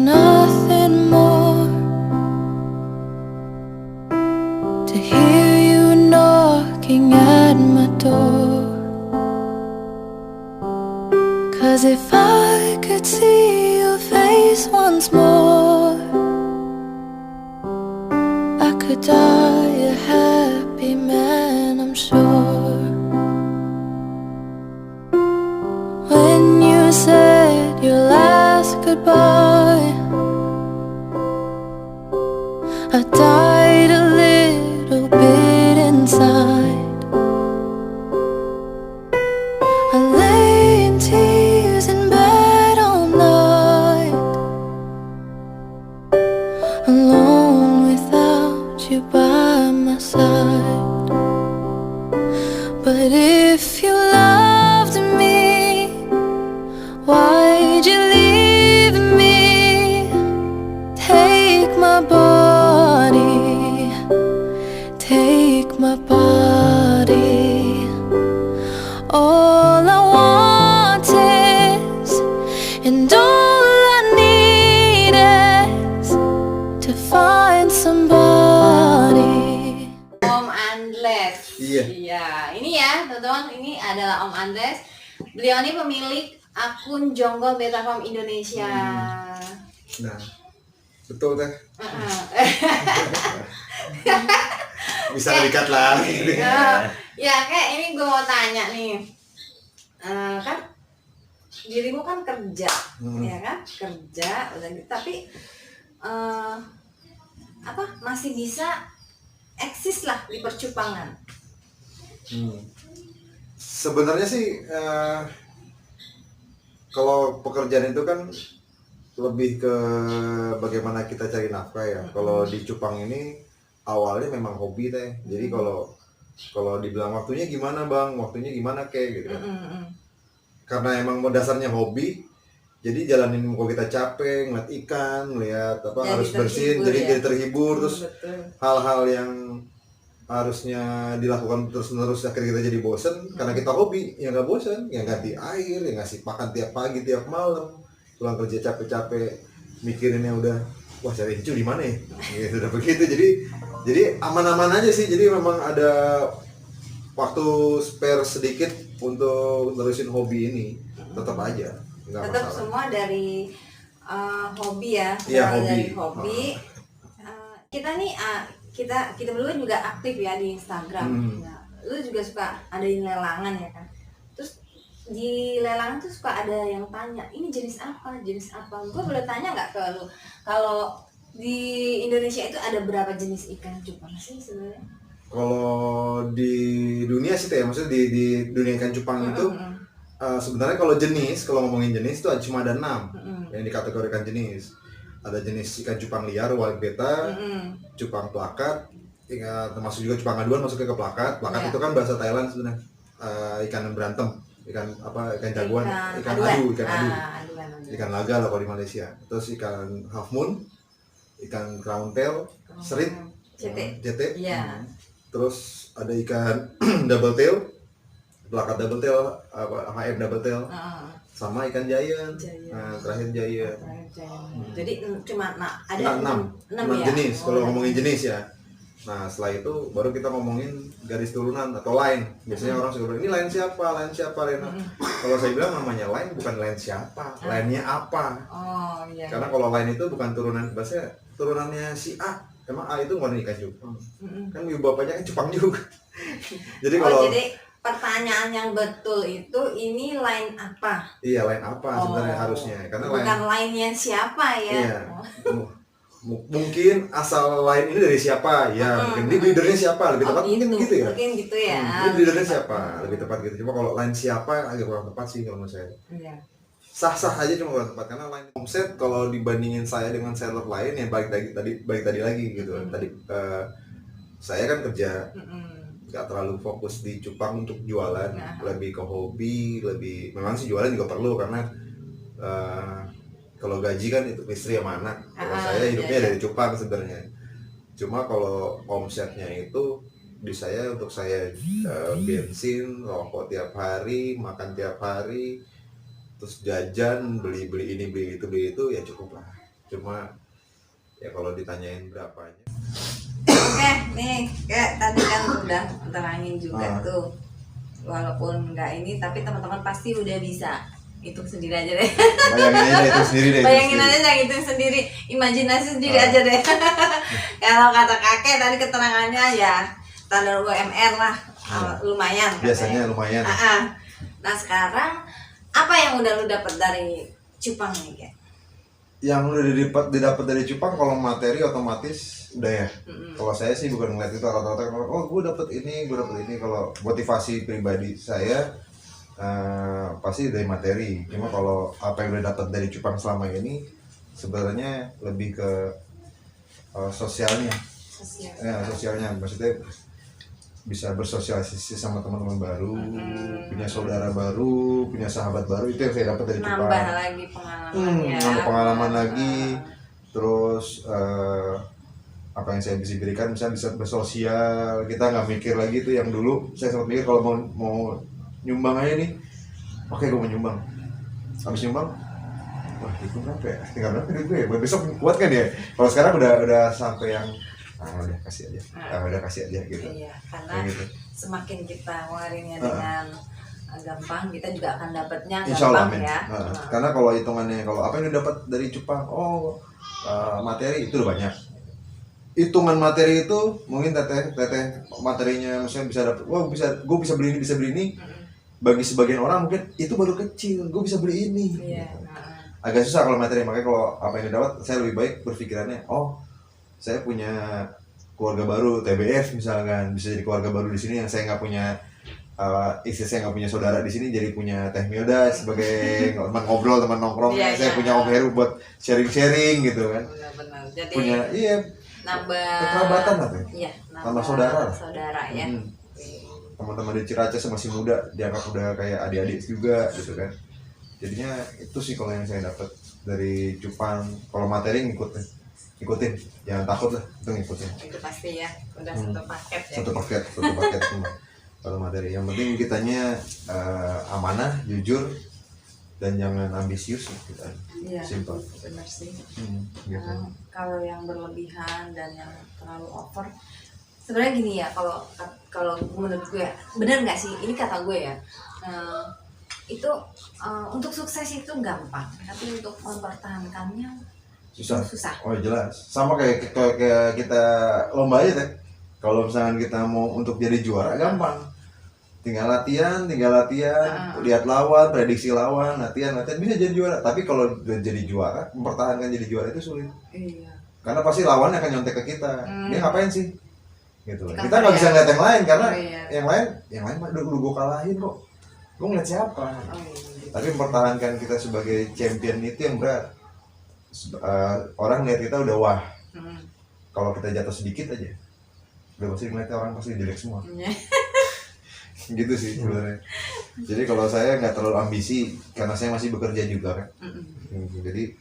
nothing more to hear you knocking at my door. 'Cause if I could see your face once more, I could die a happy man, I'm sure. When you said your last goodbye, I died a little bit inside. I lay in tears in bed all night, alone without you by my side. But if you loved me, why'd you leave me? Take my body, take my body. All I want is, and all I need is to find somebody. Om Andres. Iya. Iya, ini ya, teman-teman, ini adalah Om Andres. Beliau ini pemilik akun Jonggol Betafam Indonesia. Nah, betul teh. Bisa dikat lah. Ya, kayak ini gue mau tanya nih. Kan dirimu kan kerja, ya kan? Kerja, udah gitu. Tapi masih bisa eksis lah di percupangan. Sebenarnya sih kalau pekerjaan itu kan lebih ke bagaimana kita cari nafkah ya. Kalau di cupang ini awalnya memang hobi teh. Jadi kalau dibilang waktunya gimana bang, waktunya gimana kayak gitu. Karena emang dasarnya hobi, jadi jalanin kalau kita capek, ngeliat ikan, ngeliat apa Jadi harus bersihin, terhibur jadi ya? jadi terhibur. Terus Betul. hal-hal yang harusnya dilakukan terus-menerus akhirnya kita jadi bosen karena kita hobi, ya nggak bosen, yang ganti air, yang ngasih makan tiap pagi tiap malam, pulang kerja capek-capek mikirinnya udah wah cari incu di mana ya, gitu udah begitu. Jadi aman-aman aja sih. Jadi memang ada waktu spare sedikit untuk terusin hobi ini, tetap aja nggak Tetap masalah. semua dari hobi ya. Iya, Mulai hobi. dari hobi. Kita nih kita berdua juga aktif ya di Instagram. Nah, lu juga suka adain lelangan ya kan? Terus di lelangan tuh suka ada yang tanya, ini jenis apa? Jenis apa? Gue boleh tanya nggak ke lu? Kalau di Indonesia itu ada berapa jenis ikan cupang sih sebenarnya? Kalau di dunia sih teh, maksudnya di dunia ikan cupang itu sebenarnya kalau ngomongin jenis itu cuma ada 6 yang dikategorikan jenis. Ada jenis ikan cupang liar, white betta, cupang plakat, termasuk juga cupang aduan masuknya ke plakat. Plakat itu kan bahasa Thailand sebenarnya, ikan berantem, ikan jagoan, ikan adu, ikan laga lah kalau di Malaysia. Terus ikan half moon, ikan crown tail, serit, JT. Iya. Terus ada ikan double tail, plakat double tail, HM double tail, sama ikan giant. Nah, terakhir giant. Jadi cuma ada 6 ya? jenis kalau ngomongin jenis ya. Nah setelah itu baru kita ngomongin garis turunan atau line. Biasanya orang suka bilang ini line siapa. Kalau saya bilang namanya line bukan line siapa, line-nya apa. Oh iya. Karena kalau line itu bukan turunan, bahasanya turunannya si A. Emang A itu bukan ikan cupang. Kan ibu bapaknya kan cupang juga. Jadi kalau jadi pertanyaan yang betul itu ini line apa? iya line apa sebenarnya harusnya. Karena bukan line-nya siapa ya? Iya. Mungkin asal line ini dari siapa ya, mungkin ini breedernya siapa, lebih tepat mungkin gitu ya. Mungkin gitu ya. Ini breedernya siapa, lebih tepat gitu. Cuma kalau line siapa agak kurang tepat sih kalau menurut saya. Iya. Sah-sah aja cuma kurang tepat karena line omset kalau dibandingin saya dengan seller lain ya balik tadi lagi gitu. Tadi saya kan kerja nggak terlalu fokus di cupang untuk jualan, lebih ke hobi, memang sih jualan juga perlu karena kalau gaji kan itu istri sama anak. Kalau saya hidupnya dari cupang sebenarnya. Cuma kalau omsetnya itu di saya untuk saya bensin, rokok tiap hari, makan tiap hari, terus jajan, beli ini beli itu ya cukup lah. Cuma ya kalau ditanyain berapanya. Oke, nih kayak tadi kan udah terangin juga tuh. Walaupun nggak ini, tapi teman-teman pasti udah bisa hitung sendiri aja deh. Bayangin aja itu sendiri deh. Bayangin aja yang hitung sendiri, imajinasi sendiri aja deh. Kalau kata kakek tadi keterangannya ya standar UMR lah, lumayan. Biasanya katanya. lumayan. Nah sekarang apa yang udah lu dapat dari cupang nih kayak? Yang udah didapat dari cupang kalau materi otomatis udah ya. Kalau saya sih bukan ngeliat itu rata-rata, oh gue dapet ini. Kalau motivasi pribadi saya pasti dari materi. Cuma kalau apa yang udah dapat dari cupang selama ini sebenarnya lebih ke sosialnya. Ya, sosialnya maksudnya bisa bersosialisasi sama teman-teman baru, punya saudara baru, punya sahabat baru, itu yang saya dapat dari cupang. Nambah lagi pengalamannya. Nambah pengalaman lagi. Terus apa yang saya bisa berikan, misalnya bisa bersosial, kita nggak mikir lagi tuh yang dulu saya sempat mikir kalau mau nyumbang aja nih, oke gue mau nyumbang, habis nyumbang, wah itu berapa ya, tinggal berapa duit gue ya, buat besok kuat kan ya. Kalau sekarang udah sampai yang udah kasih aja gitu. Iya, karena gitu. semakin kita ngeluarinnya dengan gampang, kita juga akan dapatnya Insya Allah, gampang ya. Karena kalau hitungannya, kalau apa yang didapat dari cupang, materi itu udah banyak. Hitungan materi itu mungkin teteh materinya misalnya bisa dapat, gue bisa beli ini. Bagi sebagian orang mungkin itu baru kecil, gue bisa beli ini. Iya. Agak susah kalau materi, makanya kalau apa yang didapat saya lebih baik berpikirannya, saya punya keluarga baru, TBF misalkan, bisa jadi keluarga baru di sini yang saya nggak punya, istri saya nggak punya saudara di sini, jadi punya Teh Milda sebagai teman ngobrol, teman nongkrong. Saya punya Om Heru buat sharing gitu kan. Benar-benar. Jadi Punya nambah kekerabatan lah Teh. Iya, Nambah saudara. Saudara ya. Teman-teman di Ciracas masih muda, dianggap udah kayak adik-adik juga gitu kan. Jadinya itu sih kalau yang saya dapat dari cupang. Kalau materi ngikutin, jangan takut lah, itu ngikutin. Itu pasti ya, udah satu paket ya. Satu paket semua. Kalau materi, yang penting kitanya amanah, jujur, dan jangan ambisius gitu. Iya, Simple. benar sih. Gitu. Kalau yang berlebihan dan yang terlalu over, sebenarnya gini ya, kalau menurut gue, benar nggak sih? Ini kata gue ya. Itu untuk sukses itu gampang, tapi untuk mempertahankannya susah. Oh jelas. Sama kayak kita lomba aja Teh. Kalau misalkan kita mau untuk jadi juara gampang. Tinggal latihan, lihat lawan, prediksi lawan, latihan bisa jadi juara. Tapi kalau udah jadi juara, mempertahankan jadi juara itu sulit. Iya. Karena pasti lawannya akan nyontek ke kita. Dia ngapain sih? Gitu. Kita nggak bisa ngeliat yang lain karena yang lain udah gue kalahin kok. Gue ngeliat siapa? Tapi mempertahankan kita sebagai champion itu yang berat. Orang lihat kita udah wah. Kalau kita jatuh sedikit aja, udah pasti ngeliatnya orang pasti jelek semua. Gitu sih sebenarnya. Jadi kalau saya nggak terlalu ambisi karena saya masih bekerja juga kan. Jadi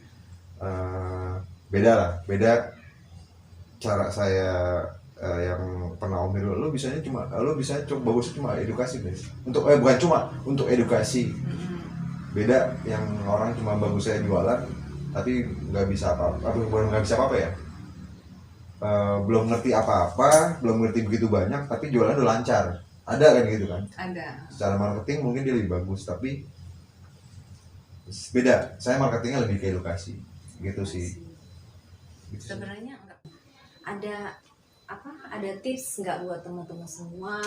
beda cara saya yang pernah Om Heru. Lo bisa coba bagusnya cuma edukasi guys. Bukan cuma untuk edukasi. Beda yang orang cuma bagus saya jualan tapi nggak bisa apa-apa ya. Belum ngerti apa-apa, belum ngerti begitu banyak tapi jualan udah lancar. Ada kan gitu kan? Ada. Secara marketing mungkin dia lebih bagus, tapi beda. Saya marketingnya lebih ke edukasi, gitu sih. Gitu. Sebenarnya ada tips nggak buat teman-teman semua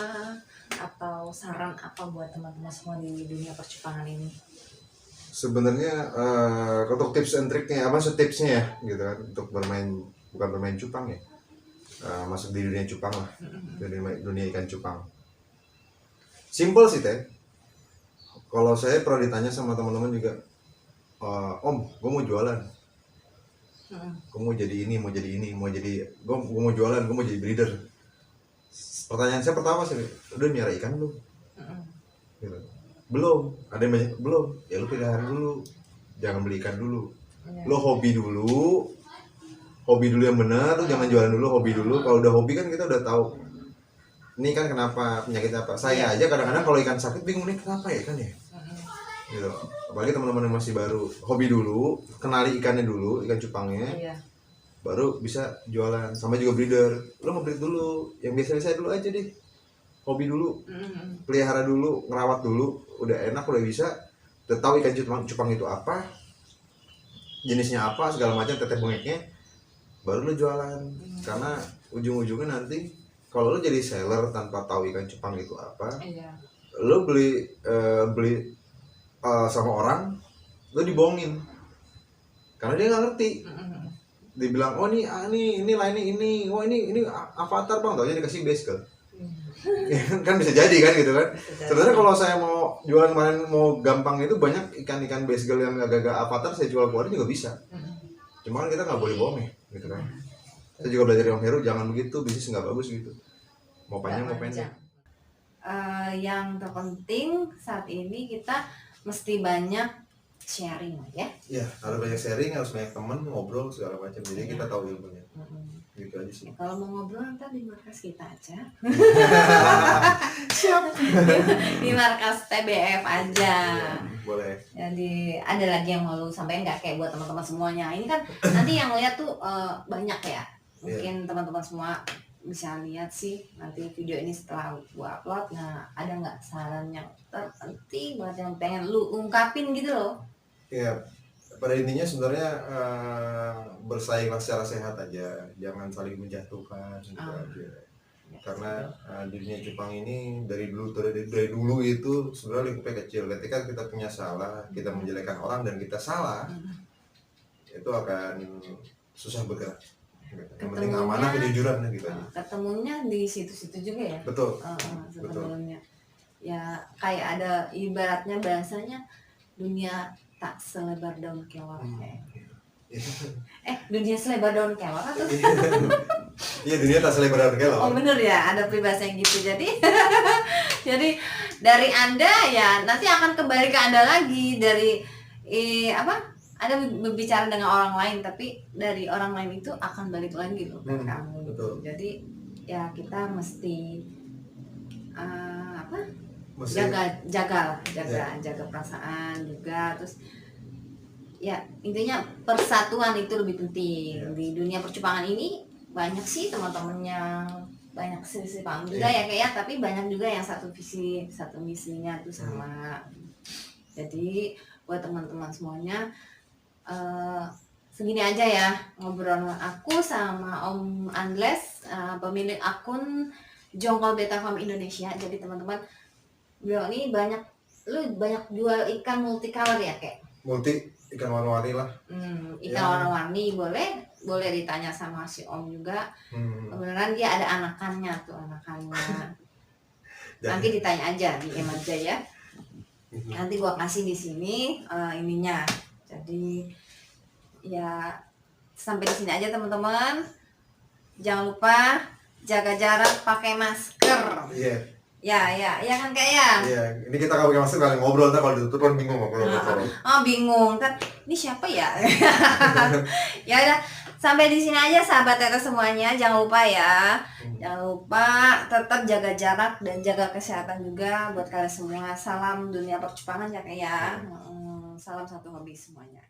atau saran apa buat teman-teman semua di dunia percupangan ini? Sebenarnya untuk tips and triknya, apa sih tipsnya ya, gitu kan? Untuk bukan bermain cupang ya, masuk di dunia cupang lah, dunia ikan cupang. Simple sih Teh. Kalau saya pernah ditanya sama teman-teman juga, Om, gue mau jualan, gue mau jadi ini, gue mau jualan, gue mau jadi breeder. Pertanyaan saya pertama sih, udah miara ikan belum? Gitu. Belum. Ada yang banyak belum. Ya lu pilihan dulu, jangan beli ikan dulu. Lo hobi dulu yang benar, lu jangan jualan dulu, hobi dulu. Kalau udah hobi kan kita udah tahu. Ini kan kenapa, penyakit apa. Saya aja kadang-kadang kalau ikan sakit bingung nih kenapa ya ikan ya. gitu. Apalagi teman-teman yang masih baru, hobi dulu, kenali ikannya dulu, ikan cupangnya, Iya. baru bisa jualan. Sama juga breeder, lo nge-breed dulu, yang biasa-biasa dulu aja deh, hobi dulu, pelihara dulu, ngerawat dulu, udah enak, udah bisa, udah tahu ikan cupang itu apa, jenisnya apa, segala macam, tetek bengeknya, baru lo jualan. Karena ujung-ujungnya nanti kalau lo jadi seller tanpa tahu ikan cupang itu apa, Iya. lo beli sama orang, lo dibohongin karena dia nggak ngerti. Dibilang oh ini lainnya ini, oh ini avatar bang, taunya dikasih baskel. Kan bisa jadi kan gitu kan. Sebenarnya kalau saya mau jualan kemarin mau gampang itu banyak ikan baskel yang agak-agak avatar saya jual keluar juga bisa. Cuma kan kita nggak boleh bohong ya gitu kan. Saya juga belajar dari Om Heru, jangan begitu, bisnis nggak bagus gitu. Mau panjang mau pendek. Yang terpenting saat ini kita mesti banyak sharing ya. Iya, harus banyak sharing, harus banyak teman, ngobrol segala macam. Jadi kita tahu ilmunya. Gitu aja sih. Kalau mau ngobrol ntar di markas kita aja. Siap. Di markas TBF aja. Boleh. Jadi ada lagi yang mau lu sampaikan nggak kayak buat teman-teman semuanya? Ini kan nanti yang lihat tuh banyak ya. Mungkin teman-teman semua bisa lihat sih nanti video ini setelah gua upload. Nah, ada nggak saran yang terpenting buat yang pengen lu ungkapin gitu loh? Ya, pada intinya sebenarnya bersainglah secara sehat aja, jangan saling menjatuhkan gitu aja. Karena di dunia cupang ini dari dulu itu sebenarnya lingkupnya kecil. Ketika kita punya salah, kita menjelekkan orang dan kita salah, itu akan susah bergerak. Yang penting amanah, kejujuran gitu aja. Ketemunya di situ-situ juga ya. Betul. Sebenarnya ya kayak ada ibaratnya bahasanya dunia tak selebar daun kelor. Dunia selebar daun kelor atau? Iya, dunia tak selebar daun kelor. Oh bener ya, ada peribahasa yang gitu. Jadi jadi dari Anda ya nanti akan kembali ke Anda lagi dari Anda berbicara dengan orang lain, tapi dari orang lain itu akan balik lagi loh ke kamu. Betul. Jadi ya kita mesti Mesti jaga perasaan juga, terus ya intinya persatuan itu lebih penting. Di dunia percupangan ini banyak sih teman-teman yang banyak sisi paham juga ya kayak, tapi banyak juga yang satu visi satu misinya tuh sama. Jadi buat teman-teman semuanya segini aja ya ngobrol aku sama Om Andles, pemilik akun Jongkol Beta Farm Indonesia. Jadi teman-teman, beliau ini banyak jual ikan multicolor ya kayak ikan warna-warni lah. Ikan warna-warni boleh ditanya sama si Om juga. Kebenaran dia ada anakannya. Nanti ditanya aja di aja ya. Nanti gua kasih di sini ininya. Jadi ya sampai di sini aja teman-teman. Jangan lupa jaga jarak, pakai masker. Ya kan Kak ya? Iya, ini kita kalau pakai masker kalian ngobrol, ntar kalau ditutup kan bingung ngobrol. Bingung kan, ini siapa ya? Ya udah, sampai di sini aja sahabat Teta semuanya. Jangan lupa ya, jangan lupa tetap jaga jarak dan jaga kesehatan juga buat kalian semua. Salam dunia percupangan ya Kak ya. Salam satu hobi semuanya.